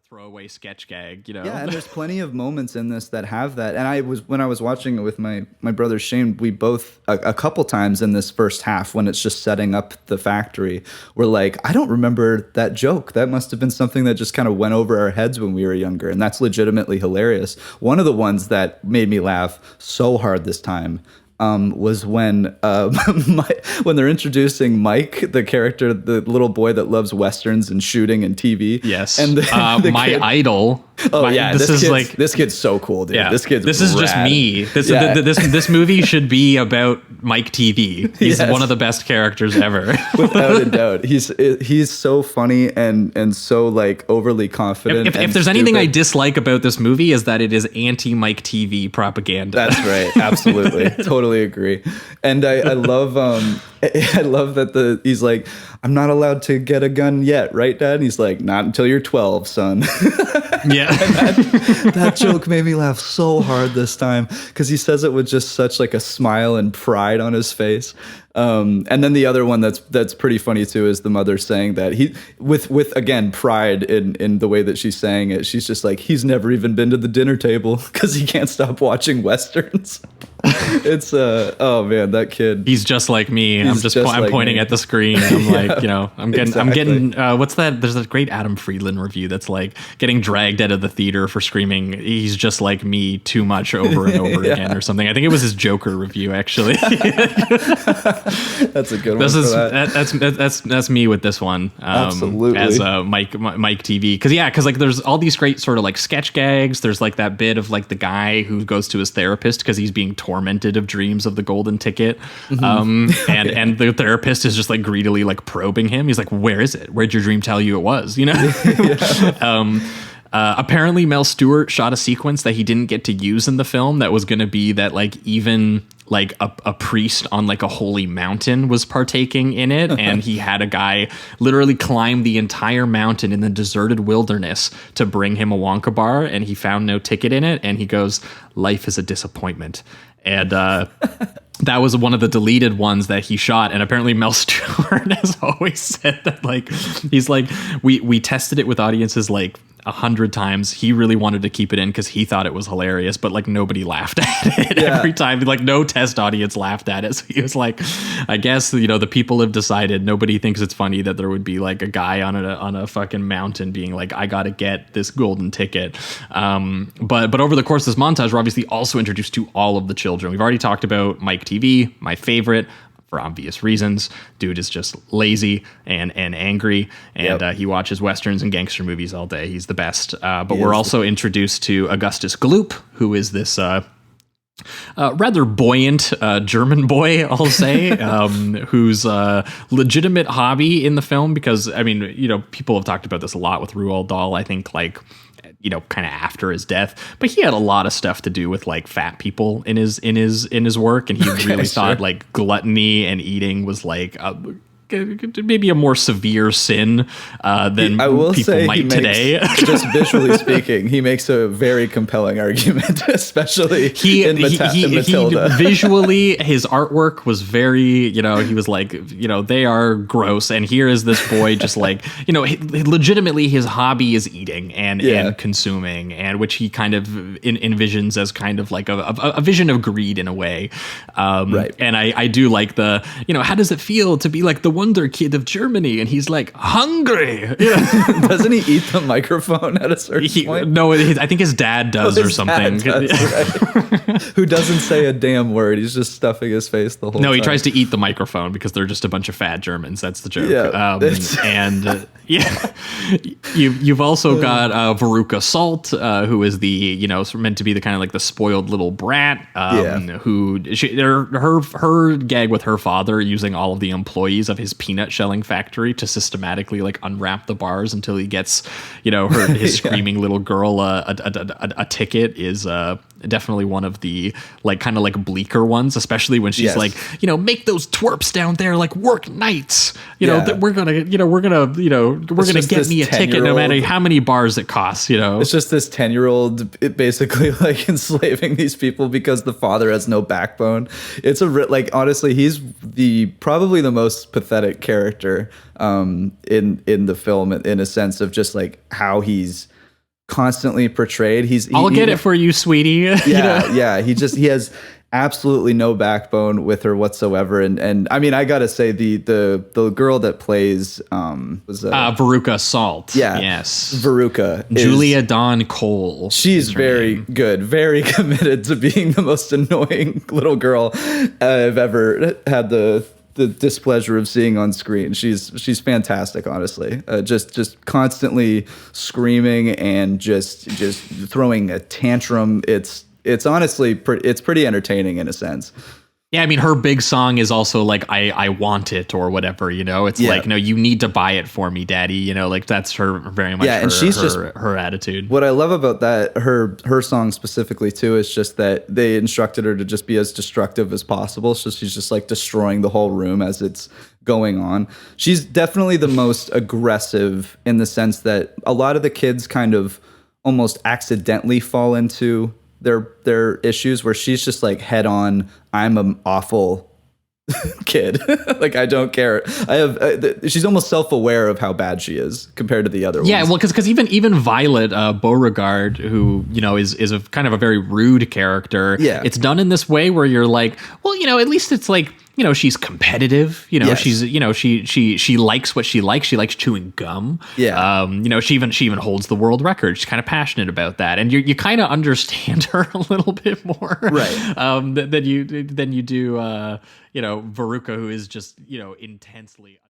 throwaway sketch gag, you Yeah, know. and there's plenty of moments in this that have that. And when I was watching it with my brother Shane, we both a couple times in this first half when it's just setting up the factory, we're like, I don't remember that joke. That must have been something that just kind of went over our heads when we were younger, and that's legitimately hilarious. One of the ones that made me laugh so hard this time was when when they're introducing Mike, the character, the little boy that loves westerns and shooting and TV. Yes. And my kid, idol. oh yeah, This kid's so cool, dude. yeah. This is just rad. me. Yeah. This movie should be about Mike TV. He's Yes. one of the best characters ever. Without a doubt, he's so funny and so like overly confident. If there's anything I dislike about this movie is that it is anti Mike TV propaganda. That's right. Absolutely. Totally agree. And I love I love that he's like, I'm not allowed to get a gun yet, right, Dad? And he's like, not until you're 12, son. Yeah. That joke made me laugh so hard this time because he says it with just such like a smile and pride on his face. And then the other one that's pretty funny too is the mother saying that he with again pride in the way that she's saying it. She's just like, he's never even been to the dinner table because he can't stop watching westerns. It's oh man, that kid. He's just like me. I'm like pointing me. at the screen. I'm like, you know, I'm getting what's that? There's a great Adam Friedland review that's like getting dragged out of the theater for screaming, he's just like me too much over and over Yeah. again or something. I think it was his Joker review actually. That's a good one. That's me with this one. Absolutely. As Mike TV. Because like there's all these great sort of like sketch gags. There's like that bit of like the guy who goes to his therapist because he's being tormented of dreams of the golden ticket. And the therapist is just like greedily like probing him. He's like, where is it? Where'd your dream tell you it was? You know? Apparently Mel Stewart shot a sequence that he didn't get to use in the film that was going to be that like even like a priest on like a holy mountain was partaking in it. And he had a guy literally climb the entire mountain in the deserted wilderness to bring him a Wonka bar. And he found no ticket in it. And he goes, life is a disappointment. And that was one of the deleted ones that he shot. And apparently Mel Stewart has always said that, like, he's like, we tested it with audiences like 100 times. He really wanted to keep it in because he thought it was hilarious, but like nobody laughed at it every time. Like no test audience laughed at it. So he was like, I guess, you know, the people have decided nobody thinks it's funny that there would be like a guy on a fucking mountain being like, I got to get this golden ticket. But over the course of this montage, we're obviously also introduced to all of the children. We've already talked about Mike TV, my favorite. For obvious reasons, dude is just lazy and angry, and he watches westerns and gangster movies all day. He's the best. But we're also introduced to Augustus Gloop, who is this rather buoyant German boy, I'll say, whose legitimate hobby in the film, because I mean, you know, people have talked about this a lot with Roald Dahl. I think like, you know, kind of after his death, but he had a lot of stuff to do with like fat people in his work, and he really thought like gluttony and eating was like maybe a more severe sin than people might today. Just visually speaking, he makes a very compelling argument, especially in Matilda. Visually, his artwork was very, you know, he was like, you know, they are gross. And here is this boy just like, you know, legitimately his hobby is eating and consuming, and which he kind of envisions as kind of like a vision of greed in a way. Right. And I do like the, you know, how does it feel to be like the wonder kid of Germany? And he's like, hungry. Yeah. Doesn't he eat the microphone at a certain point? No, I think his dad does or something. Does, right. Who doesn't say a damn word. He's just stuffing his face the whole time. No, he tries to eat the microphone because they're just a bunch of fat Germans. That's the joke. Yeah, you've also got Veruca Salt, who is the, you know, meant to be the kind of like the spoiled little brat, who her gag with her father using all of the employees of his peanut shelling factory to systematically like unwrap the bars until he gets, you know, his screaming little girl a ticket is definitely one of the like kind of like bleaker ones, especially when she's like, you know, make those twerps down there like work nights, you know, that we're gonna get me a ticket no matter how many bars it costs, you know. It's just this 10-year-old basically like enslaving these people because the father has no backbone. It's like honestly, he's probably the most pathetic character in the film, in a sense of just like how he's constantly portrayed. I'll get it for you, sweetie. Yeah. He has absolutely no backbone with her whatsoever. And I mean, I gotta say the girl that plays was Veruca Salt. Yeah. Yes. Veruca. Julia Dawn Cole. She's very good, very committed to being the most annoying little girl I've ever had the displeasure of seeing on screen. She's fantastic, honestly. Just constantly screaming and just throwing a tantrum. It's honestly it's pretty entertaining in a sense. Yeah, I mean, her big song is also like, I want it or whatever, you know? It's like, no, you need to buy it for me, daddy. You know, like that's her very much and she's just her attitude. What I love about that, her song specifically too, is just that they instructed her to just be as destructive as possible. So she's just like destroying the whole room as it's going on. She's definitely the most aggressive in the sense that a lot of the kids kind of almost accidentally fall into their issues, where she's just like head on, I'm an awful kid. Like, I don't care. She's almost self-aware of how bad she is compared to the other ones. Yeah, well, because even Violet Beauregard, who, you know, is a kind of a very rude character. Yeah. It's done in this way where you're like, well, you know, at least it's like, you know, she's competitive, you know, Yes. she's, you know, she likes what she likes. She likes chewing gum. Yeah. You know, she even holds the world record. She's kind of passionate about that. And you kind of understand her a little bit more. Right. Than you do, you know, Veruca, who is just, you know, intensely